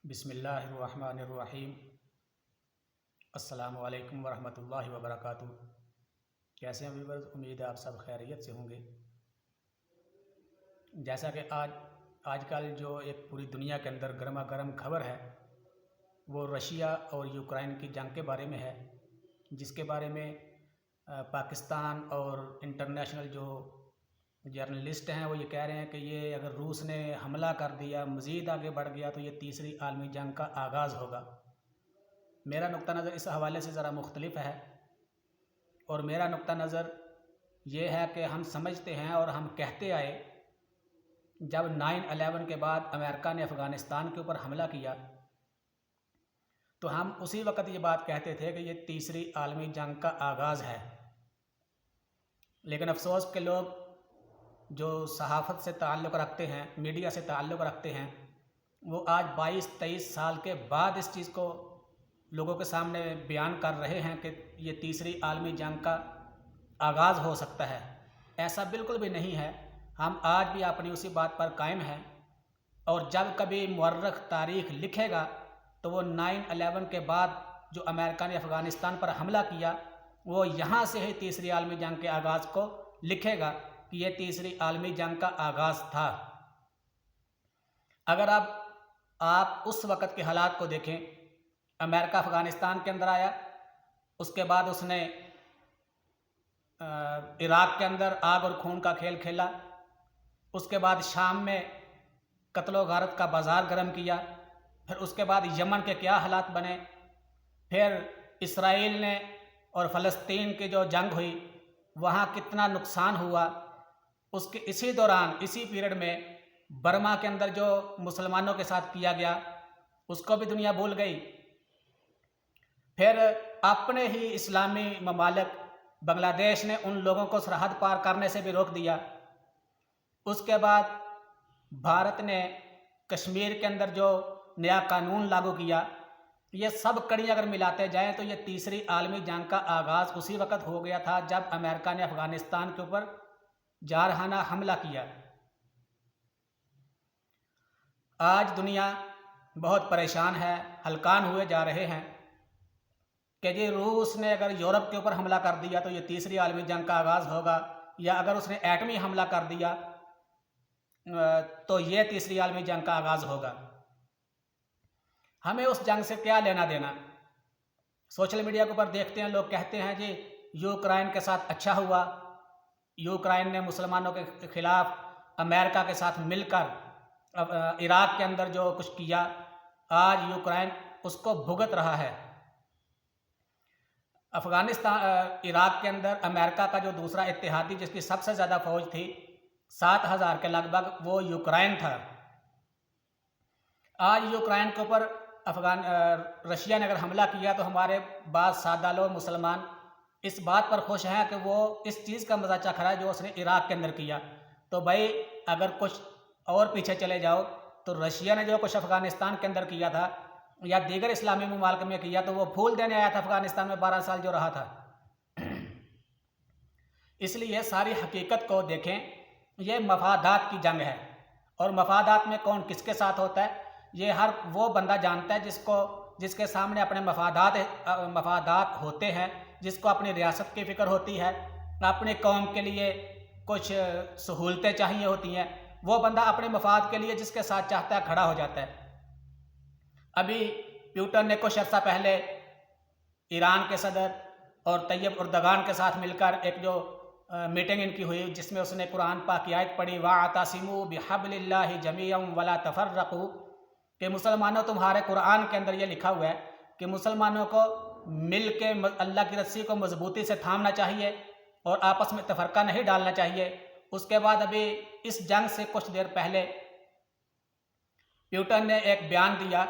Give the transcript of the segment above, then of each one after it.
بسم اللہ الرحمن الرحیم۔ السلام علیکم ورحمۃ اللہ وبرکاتہ۔ کیسے ہیں ویورز؟ امید ہے آپ سب خیریت سے ہوں گے۔ جیسا کہ آج کل جو ایک پوری دنیا کے اندر گرما گرم خبر ہے وہ رشیا اور یوکرائن کی جنگ کے بارے میں ہے، جس کے بارے میں پاکستان اور انٹرنیشنل جو جرنلسٹ ہیں وہ یہ کہہ رہے ہیں کہ یہ اگر روس نے حملہ کر دیا، مزید آگے بڑھ گیا تو یہ تیسری عالمی جنگ کا آغاز ہوگا۔ میرا نقطہ نظر اس حوالے سے ذرا مختلف ہے، اور میرا نقطہ نظر یہ ہے کہ ہم سمجھتے ہیں اور ہم کہتے آئے، جب 9/11 کے بعد امریکہ نے افغانستان کے اوپر حملہ کیا تو ہم اسی وقت یہ بات کہتے تھے کہ یہ تیسری عالمی جنگ کا آغاز ہے۔ لیکن افسوس کہ لوگ جو صحافت سے تعلق رکھتے ہیں، میڈیا سے تعلق رکھتے ہیں، وہ آج 22-23 سال کے بعد اس چیز کو لوگوں کے سامنے بیان کر رہے ہیں کہ یہ تیسری عالمی جنگ کا آغاز ہو سکتا ہے۔ ایسا بالکل بھی نہیں ہے۔ ہم آج بھی اپنی اسی بات پر قائم ہیں، اور جب کبھی مورخ تاریخ لکھے گا تو وہ 9/11 کے بعد جو امریکہ نے افغانستان پر حملہ کیا وہ یہاں سے ہی تیسری عالمی جنگ کے آغاز کو لکھے گا کہ یہ تیسری عالمی جنگ کا آغاز تھا۔ اگر اب آپ اس وقت کے حالات کو دیکھیں، امریکہ افغانستان کے اندر آیا، اس کے بعد اس نے عراق کے اندر آگ اور خون کا کھیل کھیلا، اس کے بعد شام میں قتل و غارت کا بازار گرم کیا، پھر اس کے بعد یمن کے کیا حالات بنے، پھر اسرائیل نے اور فلسطین کی جو جنگ ہوئی وہاں کتنا نقصان ہوا، اس کے اسی دوران اسی پیریڈ میں برما کے اندر جو مسلمانوں کے ساتھ کیا گیا اس کو بھی دنیا بھول گئی۔ پھر اپنے ہی اسلامی ممالک بنگلہ دیش نے ان لوگوں کو سرحد پار کرنے سے بھی روک دیا۔ اس کے بعد بھارت نے کشمیر کے اندر جو نیا قانون لاگو کیا، یہ سب کڑیاں اگر ملاتے جائیں تو یہ تیسری عالمی جنگ کا آغاز اسی وقت ہو گیا تھا جب امریکہ نے افغانستان کے اوپر جارحانہ حملہ کیا۔ آج دنیا بہت پریشان ہے، ہلکان ہوئے جا رہے ہیں کہ جی روس نے اگر یورپ کے اوپر حملہ کر دیا تو یہ تیسری عالمی جنگ کا آغاز ہوگا، یا اگر اس نے ایٹمی حملہ کر دیا تو یہ تیسری عالمی جنگ کا آغاز ہوگا۔ ہمیں اس جنگ سے کیا لینا دینا؟ سوشل میڈیا کے اوپر دیکھتے ہیں لوگ کہتے ہیں جی یوکرائن کے ساتھ اچھا ہوا، یوکرائن نے مسلمانوں کے خلاف امریکہ کے ساتھ مل کر عراق کے اندر جو کچھ کیا، آج یوکرائن اس کو بھگت رہا ہے۔ عراق کے اندر امریکہ کا جو دوسرا اتحادی جس کی سب سے زیادہ فوج تھی 7,000 کے لگ بھگ، وہ یوکرائن تھا۔ آج یوکرائن کے اوپر رشیا نے اگر حملہ کیا تو ہمارے بعض سادہ لوگ مسلمان اس بات پر خوش ہیں کہ وہ اس چیز کا مزہ چکھ رہا ہے جو اس نے عراق کے اندر کیا۔ تو بھائی اگر کچھ اور پیچھے چلے جاؤ تو رشیا نے جو کچھ افغانستان کے اندر کیا تھا یا دیگر اسلامی ممالک میں کیا تو وہ پھول دینے آیا تھا افغانستان میں 12 سال جو رہا تھا۔ اس لیے ساری حقیقت کو دیکھیں، یہ مفادات کی جنگ ہے، اور مفادات میں کون کس کے ساتھ ہوتا ہے یہ ہر وہ بندہ جانتا ہے جس کے سامنے اپنے مفادات ہوتے ہیں، جس کو اپنی ریاست کی فکر ہوتی ہے، اپنے قوم کے لیے کچھ سہولتیں چاہیے ہوتی ہیں، وہ بندہ اپنے مفاد کے لیے جس کے ساتھ چاہتا ہے کھڑا ہو جاتا ہے۔ ابھی پیوٹن نے کچھ عرصہ پہلے ایران کے صدر اور طیب اردگان کے ساتھ مل کر ایک جو میٹنگ ان کی ہوئی جس میں اس نے قرآن پاک کی آیت پڑھی، وَاعْتَصِمُوا بِحَبْلِ اللَّهِ جَمِيعًا وَلَا تَفَرَّقُوا، کہ مسلمانوں تمہارے قرآن کے اندر یہ لکھا ہوا ہے کہ مسلمانوں کو مل کے اللہ کی رسی کو مضبوطی سے تھامنا چاہیے اور آپس میں تفرقہ نہیں ڈالنا چاہیے۔ اس کے بعد ابھی اس جنگ سے کچھ دیر پہلے پیوٹن نے ایک بیان دیا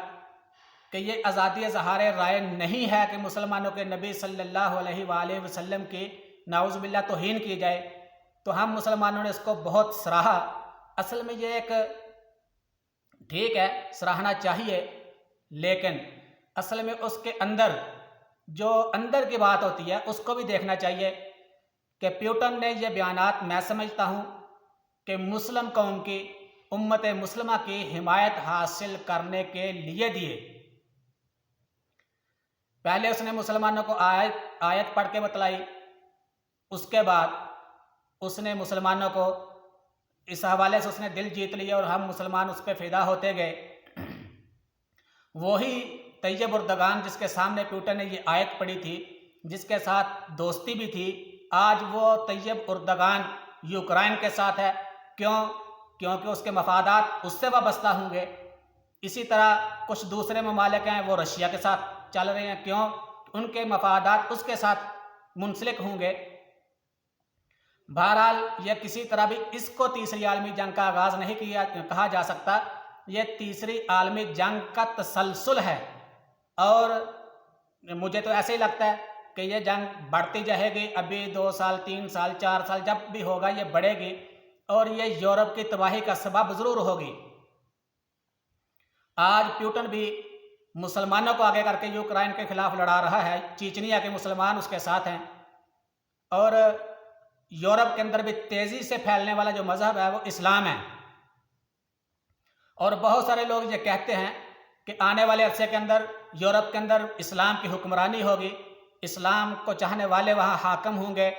کہ یہ آزادی اظہار رائے نہیں ہے کہ مسلمانوں کے نبی صلی اللہ علیہ وآلہ وسلم کی نعوذ باللہ توہین کی جائے۔ تو ہم مسلمانوں نے اس کو بہت سراہا۔ اصل میں یہ ایک ٹھیک ہے، سراہنا چاہیے، لیکن اصل میں اس کے اندر جو اندر کی بات ہوتی ہے اس کو بھی دیکھنا چاہیے کہ پیوٹن نے یہ بیانات، میں سمجھتا ہوں کہ مسلم قوم کی امت مسلمہ کی حمایت حاصل کرنے کے لیے دیے۔ پہلے اس نے مسلمانوں کو آیت پڑھ کے بتلائی، اس کے بعد اس نے مسلمانوں کو اس حوالے سے اس نے دل جیت لیا اور ہم مسلمان اس پہ فدا ہوتے گئے۔ وہی طیب اردگان جس کے سامنے پیوٹن نے یہ آیت پڑھی تھی، جس کے ساتھ دوستی بھی تھی، آج وہ طیب اردگان یوکرائن کے ساتھ ہے۔ کیونکہ اس کے مفادات اس سے وابستہ ہوں گے۔ اسی طرح کچھ دوسرے ممالک ہیں وہ رشیا کے ساتھ چل رہے ہیں، کیوں؟ ان کے مفادات اس کے ساتھ منسلک ہوں گے۔ بہرحال یہ کسی طرح بھی اس کو تیسری عالمی جنگ کا آغاز نہیں کہا جا سکتا، یہ تیسری عالمی جنگ کا تسلسل ہے، اور مجھے تو ایسے ہی لگتا ہے کہ یہ جنگ بڑھتی جائے گی، ابھی 2 سال 3 سال 4 سال جب بھی ہوگا یہ بڑھے گی، اور یہ یورپ کی تباہی کا سبب ضرور ہوگی۔ آج پیوٹن بھی مسلمانوں کو آگے کر کے یوکرائن کے خلاف لڑا رہا ہے، چیچنیا کے مسلمان اس کے ساتھ ہیں، اور یورپ کے اندر بھی تیزی سے پھیلنے والا جو مذہب ہے وہ اسلام ہے۔ اور بہت سارے لوگ یہ کہتے ہیں کہ آنے والے عرصے کے اندر یورپ کے اندر اسلام کی حکمرانی ہوگی، اسلام کو چاہنے والے وہاں حاکم ہوں گے۔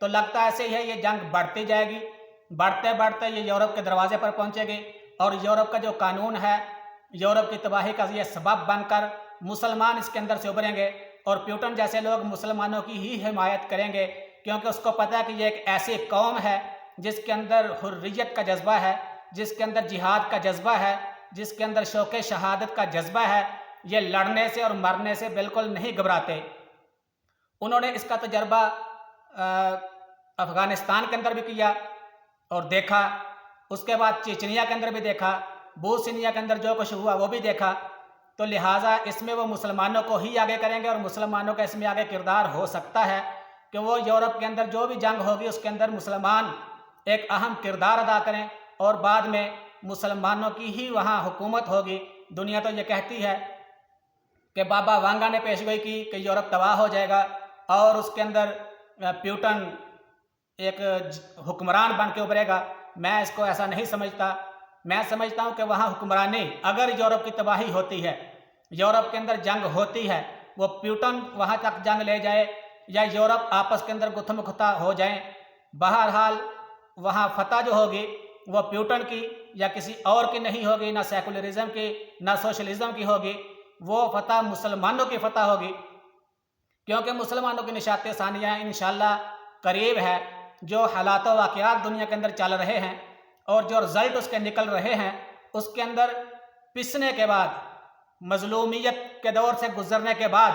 تو لگتا ایسے ہی ہے، یہ جنگ بڑھتی جائے گی، بڑھتے بڑھتے یہ یورپ کے دروازے پر پہنچے گی، اور یورپ کا جو قانون ہے، یورپ کی تباہی کا یہ سبب بن کر مسلمان اس کے اندر سے ابھریں گے، اور پیوٹن جیسے لوگ مسلمانوں کی ہی حمایت کریں گے، کیونکہ اس کو پتہ ہے کہ یہ ایک ایسی قوم ہے جس کے اندر حریت کا جذبہ ہے، جس کے اندر جہاد کا جذبہ ہے، جس کے اندر شوق شہادت کا جذبہ ہے۔ یہ لڑنے سے اور مرنے سے بالکل نہیں گھبراتے۔ انہوں نے اس کا تجربہ افغانستان کے اندر بھی کیا اور دیکھا، اس کے بعد چیچنیا کے اندر بھی دیکھا، بوسنیا کے اندر جو کچھ ہوا وہ بھی دیکھا۔ تو لہٰذا اس میں وہ مسلمانوں کو ہی آگے کریں گے، اور مسلمانوں کا اس میں آگے کردار ہو سکتا ہے کہ وہ یورپ کے اندر جو بھی جنگ ہوگی اس کے اندر مسلمان ایک اہم کردار ادا کریں، اور بعد میں مسلمانوں کی ہی وہاں حکومت ہوگی۔ دنیا تو یہ کہتی ہے کہ بابا وانگا نے پیشگوئی کی کہ یورپ تباہ ہو جائے گا، اور اس کے اندر پیوٹن ایک حکمران بن کے ابھرے گا۔ میں اس کو ایسا نہیں سمجھتا۔ میں سمجھتا ہوں کہ وہاں حکمرانی، اگر یورپ کی تباہی ہوتی ہے، یورپ کے اندر جنگ ہوتی ہے، وہ پیوٹن وہاں تک جنگ لے جائے یا یورپ آپس کے اندر گتھم گتھا ہو جائیں، بہرحال وہاں فتح جو ہوگی وہ پیوٹن کی یا کسی اور کی نہیں ہوگی، نہ سیکولرزم کی نہ سوشلزم کی ہوگی، وہ فتح مسلمانوں کی فتح ہوگی، کیونکہ مسلمانوں کی نشاط ثانیہ انشاءاللہ قریب ہے۔ جو حالات و واقعات دنیا کے اندر چل رہے ہیں اور جو رزلٹ اس کے نکل رہے ہیں، اس کے اندر پسنے کے بعد، مظلومیت کے دور سے گزرنے کے بعد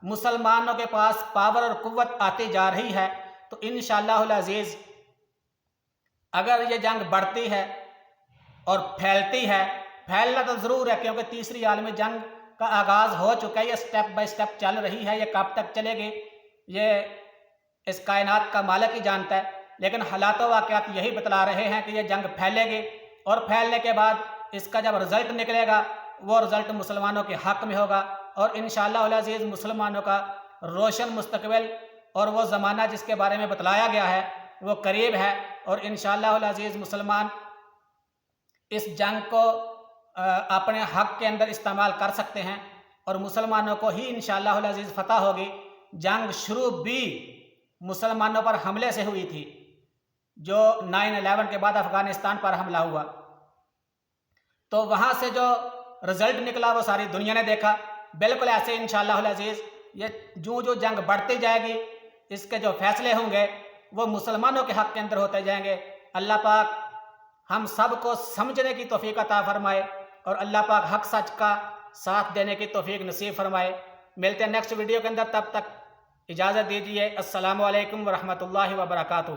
مسلمانوں کے پاس پاور اور قوت آتی جا رہی ہے۔ تو انشاءاللہ العزیز اگر یہ جنگ بڑھتی ہے اور پھیلتی ہے، پھیلنا تو ضرور ہے، کیونکہ تیسری عالمی جنگ کا آغاز ہو چکا ہے، یہ سٹیپ بائی سٹیپ چل رہی ہے، یہ کب تک چلے گی یہ اس کائنات کا مالک ہی جانتا ہے، لیکن حالات و واقعات یہی بتلا رہے ہیں کہ یہ جنگ پھیلے گی، اور پھیلنے کے بعد اس کا جب رزلٹ نکلے گا وہ رزلٹ مسلمانوں کے حق میں ہوگا، اور انشاءاللہ العزیز مسلمانوں کا روشن مستقبل اور وہ زمانہ جس کے بارے میں بتلایا گیا ہے وہ قریب ہے، اور انشاءاللہ العزیز مسلمان اس جنگ کو اپنے حق کے اندر استعمال کر سکتے ہیں، اور مسلمانوں کو ہی انشاءاللہ العزیز فتح ہوگی۔ جنگ شروع بھی مسلمانوں پر حملے سے ہوئی تھی، جو 9/11 کے بعد افغانستان پر حملہ ہوا، تو وہاں سے جو رزلٹ نکلا وہ ساری دنیا نے دیکھا۔ بالکل ایسے انشاءاللہ العزیز یہ جو جنگ بڑھتی جائے گی، اس کے جو فیصلے ہوں گے وہ مسلمانوں کے حق کے اندر ہوتے جائیں گے۔ اللہ پاک ہم سب کو سمجھنے کی توفیق عطا فرمائے، اور اللہ پاک حق سچ کا ساتھ دینے کی توفیق نصیب فرمائے۔ ملتے ہیں نیکسٹ ویڈیو کے اندر، تب تک اجازت دیجیے۔ السلام علیکم ورحمۃ اللہ وبرکاتہ۔